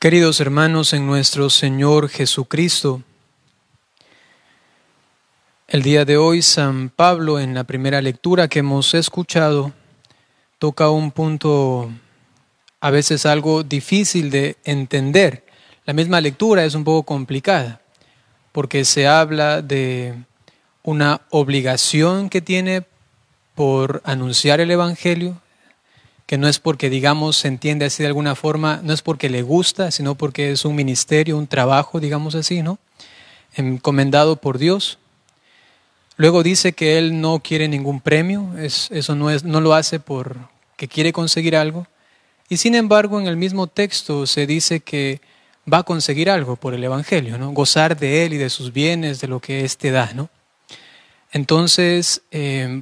Queridos hermanos en nuestro Señor Jesucristo, el día de hoy San Pablo, en la primera lectura que hemos escuchado, toca un punto a veces algo difícil de entender. La misma lectura es un poco complicada porque se habla de una obligación que tiene por anunciar el Evangelio, que no es porque, digamos, se entiende así de alguna forma, no es porque le gusta, sino porque es un ministerio, un trabajo, digamos así, ¿no? Encomendado por Dios. Luego dice que él no quiere ningún premio, eso no lo hace porque quiere conseguir algo. Y sin embargo, en el mismo texto se dice que va a conseguir algo por el Evangelio, ¿no? Gozar de él y de sus bienes, de lo que éste da, ¿no? Entonces,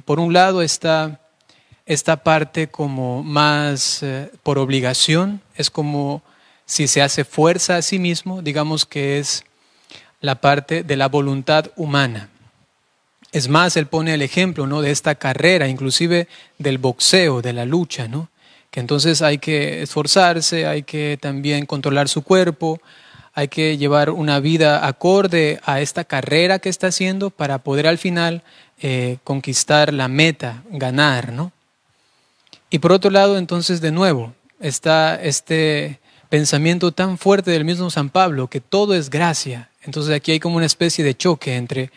por un lado está esta parte como más por obligación, es como si se hace fuerza a sí mismo, digamos que es la parte de la voluntad humana. Es más, él pone el ejemplo, ¿no?, de esta carrera, inclusive del boxeo, de la lucha, ¿no?, que entonces hay que esforzarse, hay que también controlar su cuerpo, hay que llevar una vida acorde a esta carrera que está haciendo para poder al final conquistar la meta, ganar, ¿no? Y por otro lado, entonces, de nuevo, está este pensamiento tan fuerte del mismo San Pablo, que todo es gracia. Entonces aquí hay como una especie de choque entre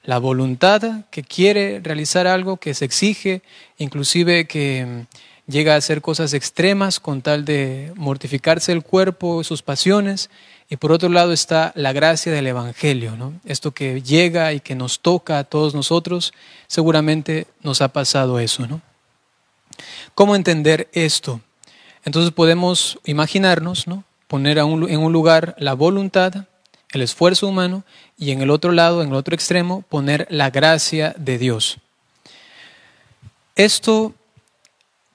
la voluntad que quiere realizar algo, que se exige, inclusive que llega a hacer cosas extremas con tal de mortificarse el cuerpo, sus pasiones, y por otro lado está la gracia del Evangelio, ¿no? Esto que llega y que nos toca a todos nosotros, seguramente nos ha pasado eso, ¿no? ¿Cómo entender esto? Entonces podemos imaginarnos, ¿no?, poner en un lugar la voluntad, el esfuerzo humano, y en el otro lado, en el otro extremo, poner la gracia de Dios. Esto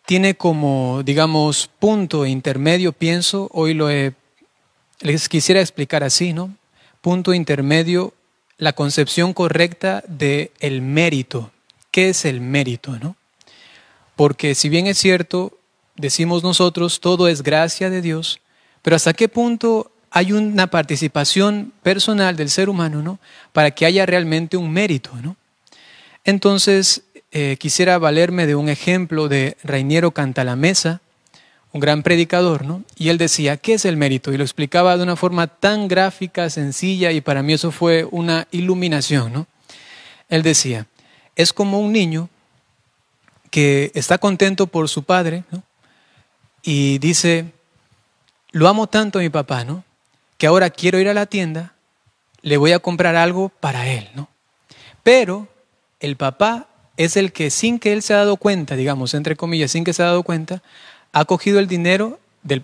tiene como, digamos, punto intermedio, pienso, hoy les quisiera explicar así, ¿no? Punto intermedio, la concepción correcta del mérito. ¿Qué es el mérito, no? Porque si bien es cierto, decimos nosotros, todo es gracia de Dios, pero ¿hasta qué punto hay una participación personal del ser humano, ¿no?, para que haya realmente un mérito, ¿no? Entonces, quisiera valerme de un ejemplo de Rainiero Cantalamessa, un gran predicador, ¿no? Y él decía, ¿qué es el mérito? Y lo explicaba de una forma tan gráfica, sencilla, y para mí eso fue una iluminación, ¿no? Él decía, es como un niño que está contento por su padre, ¿no?, y dice, lo amo tanto a mi papá, ¿no?, que ahora quiero ir a la tienda, le voy a comprar algo para él, ¿no? Pero el papá es el que, sin que él se ha dado cuenta, digamos, entre comillas, sin que se ha dado cuenta, ha cogido el dinero del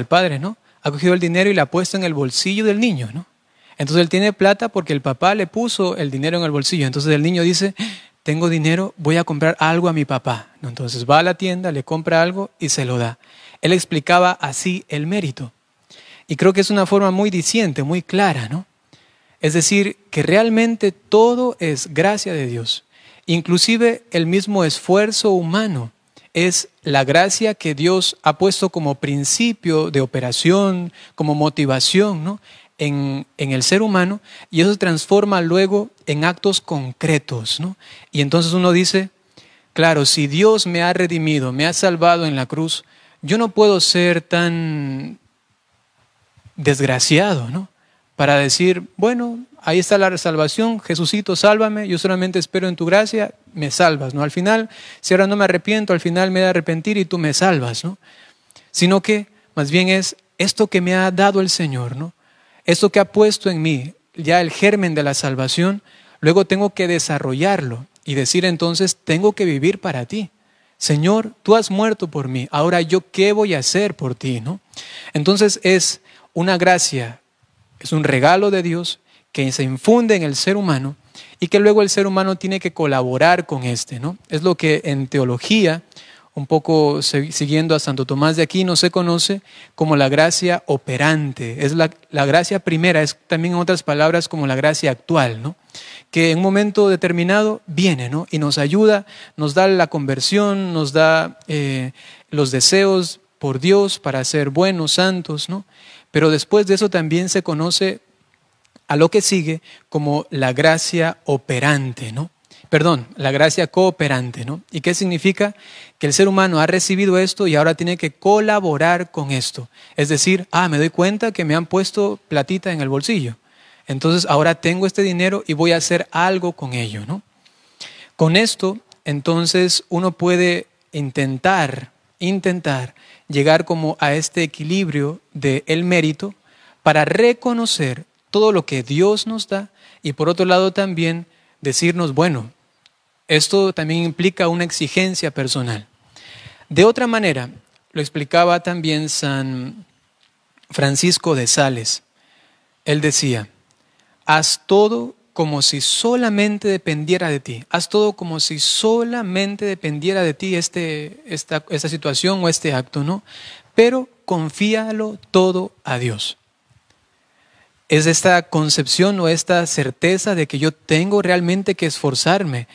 padre, ¿no? Ha cogido el dinero y lo ha puesto en el bolsillo del niño, ¿no? Entonces él tiene plata porque el papá le puso el dinero en el bolsillo. Entonces el niño dice, tengo dinero, voy a comprar algo a mi papá, ¿no? Entonces va a la tienda, le compra algo y se lo da. Él explicaba así el mérito. Y creo que es una forma muy diciente, muy clara, ¿no? Es decir, que realmente todo es gracia de Dios. Inclusive el mismo esfuerzo humano es la gracia que Dios ha puesto como principio de operación, como motivación, ¿no?, en el ser humano, y eso se transforma luego en actos concretos, ¿no? Y entonces uno dice, claro, si Dios me ha redimido, me ha salvado en la cruz, yo no puedo ser tan desgraciado, ¿no?, para decir, bueno, ahí está la salvación, Jesucito, sálvame, yo solamente espero en tu gracia, me salvas, ¿no? Al final, si ahora no me arrepiento, al final me he de arrepentir y tú me salvas, ¿no? Sino que más bien es esto que me ha dado el Señor, ¿no?, esto que ha puesto en mí, ya el germen de la salvación, luego tengo que desarrollarlo y decir entonces, tengo que vivir para ti. Señor, tú has muerto por mí, ahora yo qué voy a hacer por ti, ¿no? Entonces es una gracia, es un regalo de Dios que se infunde en el ser humano y que luego el ser humano tiene que colaborar con ¿no? Es lo que en teología, un poco siguiendo a Santo Tomás de Aquino, se conoce como la gracia operante. Es la gracia primera, es también en otras palabras como la gracia actual, ¿no?, que en un momento determinado viene, ¿no?, y nos ayuda, nos da la conversión, nos da los deseos por Dios para ser buenos, santos, ¿no? Pero después de eso también se conoce a lo que sigue como la gracia operante, ¿no? Perdón, la gracia cooperante, ¿no? ¿Y qué significa? Que el ser humano ha recibido esto y ahora tiene que colaborar con esto. Es decir, me doy cuenta que me han puesto platita en el bolsillo. Entonces ahora tengo este dinero y voy a hacer algo con ello, ¿no? Con esto, entonces, uno puede intentar llegar como a este equilibrio del mérito para reconocer todo lo que Dios nos da y por otro lado también decirnos, bueno, esto también implica una exigencia personal. De otra manera, lo explicaba también San Francisco de Sales. Él decía, haz todo como si solamente dependiera de ti. Haz todo como si solamente dependiera de ti esta situación o este acto, ¿no? Pero confíalo todo a Dios. Es esta concepción o esta certeza de que yo tengo realmente que esforzarme.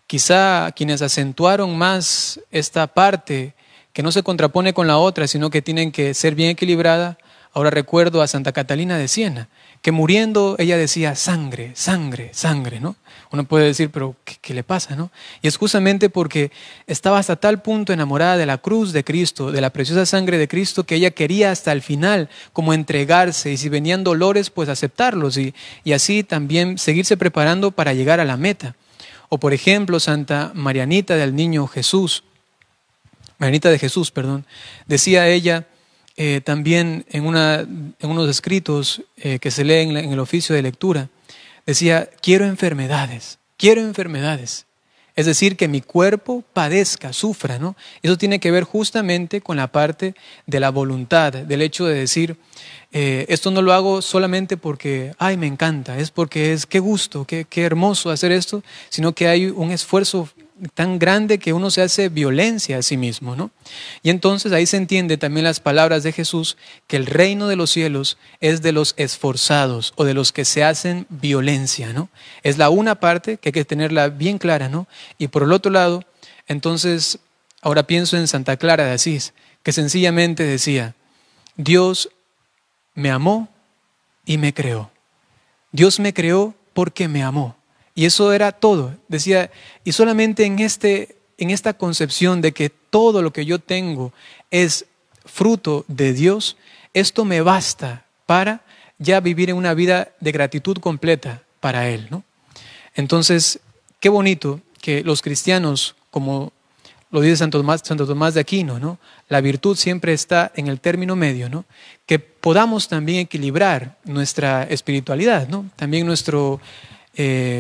Quizá quienes acentuaron más esta parte que no se contrapone con la otra, sino que tienen que ser bien equilibrada. Ahora recuerdo a Santa Catalina de Siena, que muriendo ella decía sangre, sangre, sangre, ¿no? Uno puede decir, pero ¿qué le pasa, no? Y es justamente porque estaba hasta tal punto enamorada de la cruz de Cristo, de la preciosa sangre de Cristo, que ella quería hasta el final como entregarse y si venían dolores, pues aceptarlos y así también seguirse preparando para llegar a la meta. O por ejemplo, Santa Marianita del Niño Jesús, Marianita de Jesús, perdón, decía ella, también en unos escritos que se leen en el oficio de lectura, decía, quiero enfermedades. Es decir, que mi cuerpo padezca, sufra, ¿no? Eso tiene que ver justamente con la parte de la voluntad, del hecho de decir, esto no lo hago solamente porque, me encanta, es porque qué gusto, qué hermoso hacer esto, sino que hay un esfuerzo tan grande que uno se hace violencia a sí mismo, ¿no? Y entonces ahí se entiende también las palabras de Jesús, que el reino de los cielos es de los esforzados o de los que se hacen violencia, ¿no? Es la una parte que hay que tenerla bien clara, ¿no? Y por el otro lado, entonces, ahora pienso en Santa Clara de Asís, que sencillamente decía, Dios me amó y me creó. Dios me creó porque me amó. Y eso era todo. Decía, y solamente en esta concepción de que todo lo que yo tengo es fruto de Dios, esto me basta para ya vivir en una vida de gratitud completa para Él, ¿no? Entonces, qué bonito que los cristianos, como lo dice Santo Tomás de Aquino, ¿no? La virtud siempre está en el término medio, ¿no? Que podamos también equilibrar nuestra espiritualidad, ¿no? También nuestro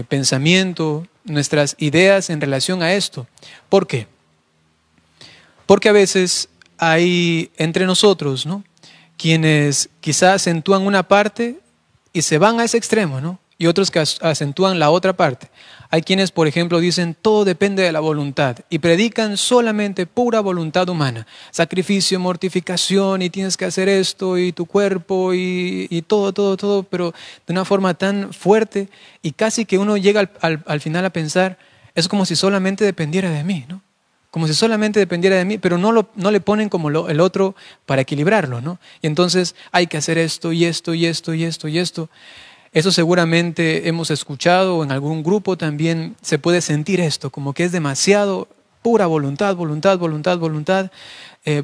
pensamiento, nuestras ideas en relación a esto. ¿Por qué? Porque a veces hay entre nosotros, ¿no? Quienes quizás acentúan una parte y se van a ese extremo, ¿no? Y otros que acentúan la otra parte. Hay quienes, por ejemplo, dicen todo depende de la voluntad y predican solamente pura voluntad humana. Sacrificio, mortificación y tienes que hacer esto y tu cuerpo y todo, pero de una forma tan fuerte y casi que uno llega al final a pensar, es como si solamente dependiera de mí, ¿no? Como si solamente dependiera de mí, pero no le ponen como el otro para equilibrarlo, ¿no? Y entonces hay que hacer esto y esto y esto y esto y esto. Eso seguramente hemos escuchado, o en algún grupo también se puede sentir esto, como que es demasiado pura voluntad,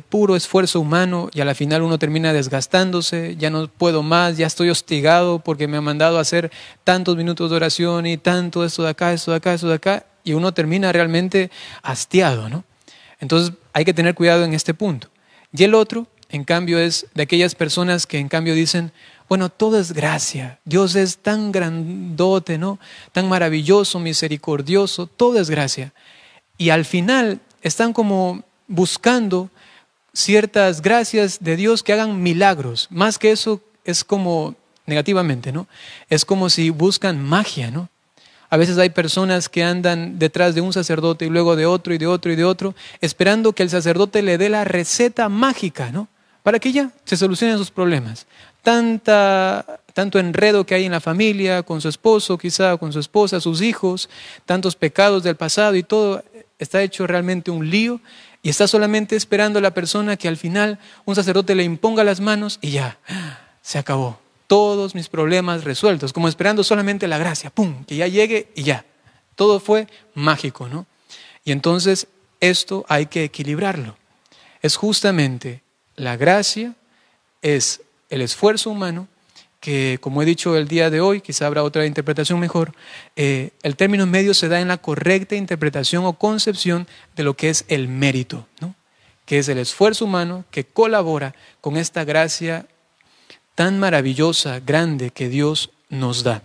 puro esfuerzo humano y a la final uno termina desgastándose, ya no puedo más, ya estoy hostigado porque me han mandado a hacer tantos minutos de oración y tanto esto de acá, y uno termina realmente hastiado, ¿no? Entonces hay que tener cuidado en este punto. Y el otro, en cambio, es de aquellas personas que en cambio dicen, bueno, todo es gracia, Dios es tan grandote, ¿no? Tan maravilloso, misericordioso, todo es gracia. Y al final están como buscando ciertas gracias de Dios que hagan milagros. Más que eso es como negativamente, ¿no? Es como si buscan magia, ¿no? A veces hay personas que andan detrás de un sacerdote y luego de otro y de otro y de otro, esperando que el sacerdote le dé la receta mágica, ¿no? Para que ya se solucionen sus problemas. Tanto enredo que hay en la familia, con su esposo, quizá con su esposa, sus hijos, tantos pecados del pasado y todo está hecho realmente un lío Y está solamente esperando a la persona que al final un sacerdote le imponga las manos y ya, se acabó. Todos mis problemas resueltos, como esperando solamente la gracia, ¡pum!, que ya llegue y ya. Todo fue mágico, ¿no? Y entonces esto hay que equilibrarlo. Es justamente la gracia, es el esfuerzo humano, que como he dicho el día de hoy, quizá habrá otra interpretación mejor, el término medio se da en la correcta interpretación o concepción de lo que es el mérito, ¿no? Que es el esfuerzo humano que colabora con esta gracia tan maravillosa, grande que Dios nos da.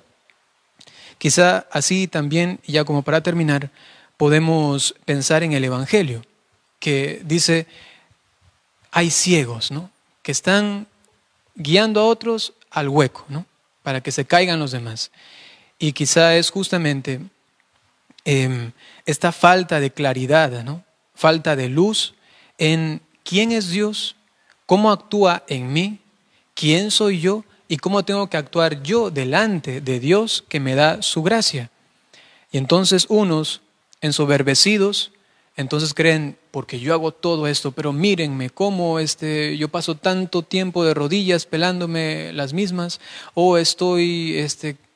Quizá así también, ya como para terminar, podemos pensar en el Evangelio, que dice, hay ciegos, ¿no?, que están guiando a otros al hueco, ¿no?, para que se caigan los demás. Y quizá es justamente esta falta de claridad, ¿no?, falta de luz en quién es Dios, cómo actúa en mí, quién soy yo y cómo tengo que actuar yo delante de Dios que me da su gracia. Y entonces unos, ensoberbecidos, entonces creen, porque yo hago todo esto, pero mírenme cómo yo paso tanto tiempo de rodillas pelándome las mismas, o estoy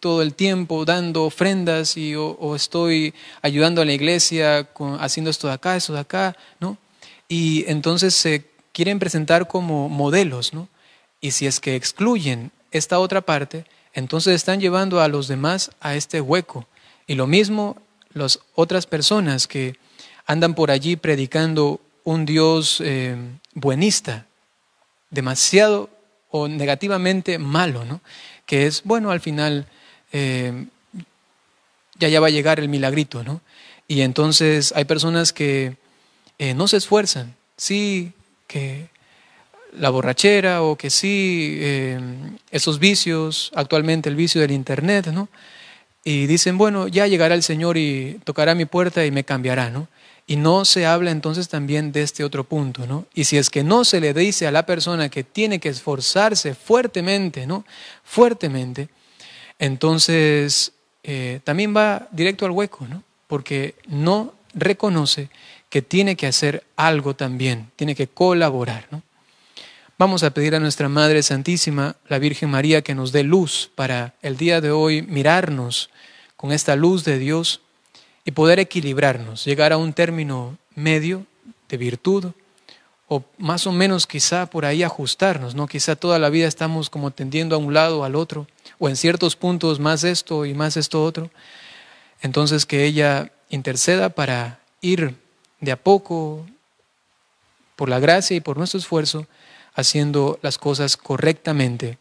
todo el tiempo dando ofrendas o estoy ayudando a la iglesia haciendo esto de acá, ¿no? Y entonces se quieren presentar como modelos, ¿no? Y si es que excluyen esta otra parte, entonces están llevando a los demás a este hueco. Y lo mismo las otras personas que andan por allí predicando un Dios buenista, demasiado o negativamente malo, ¿no? Que es, bueno, al final ya va a llegar el milagrito, ¿no? Y entonces hay personas que no se esfuerzan, sí, que la borrachera o que sí, esos vicios, actualmente el vicio del internet, ¿no? Y dicen, bueno, ya llegará el Señor y tocará mi puerta y me cambiará, ¿no? Y no se habla entonces también de este otro punto, ¿no? Y si es que no se le dice a la persona que tiene que esforzarse fuertemente, ¿no?, fuertemente, entonces también va directo al hueco, ¿no? Porque no reconoce que tiene que hacer algo también, tiene que colaborar, ¿no? Vamos a pedir a nuestra Madre Santísima, la Virgen María, que nos dé luz para el día de hoy mirarnos con esta luz de Dios y poder equilibrarnos, llegar a un término medio de virtud o más o menos quizá por ahí ajustarnos, ¿no? Quizá toda la vida estamos como tendiendo a un lado o al otro o en ciertos puntos más esto y más esto otro. Entonces que ella interceda para ir de a poco por la gracia y por nuestro esfuerzo haciendo las cosas correctamente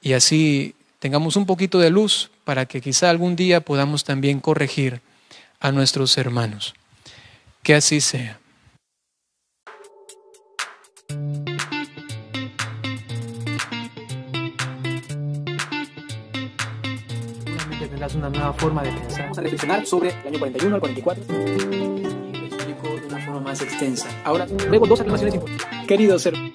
y así tengamos un poquito de luz para que quizá algún día podamos también corregir a nuestros hermanos. Que así sea. Seguramente tendrás una nueva forma de pensar. Vamos a reflexionar sobre el año 41 al 44 y lo explico de una forma más extensa. Ahora, luego dos afirmaciones importantes. Queridos hermanos,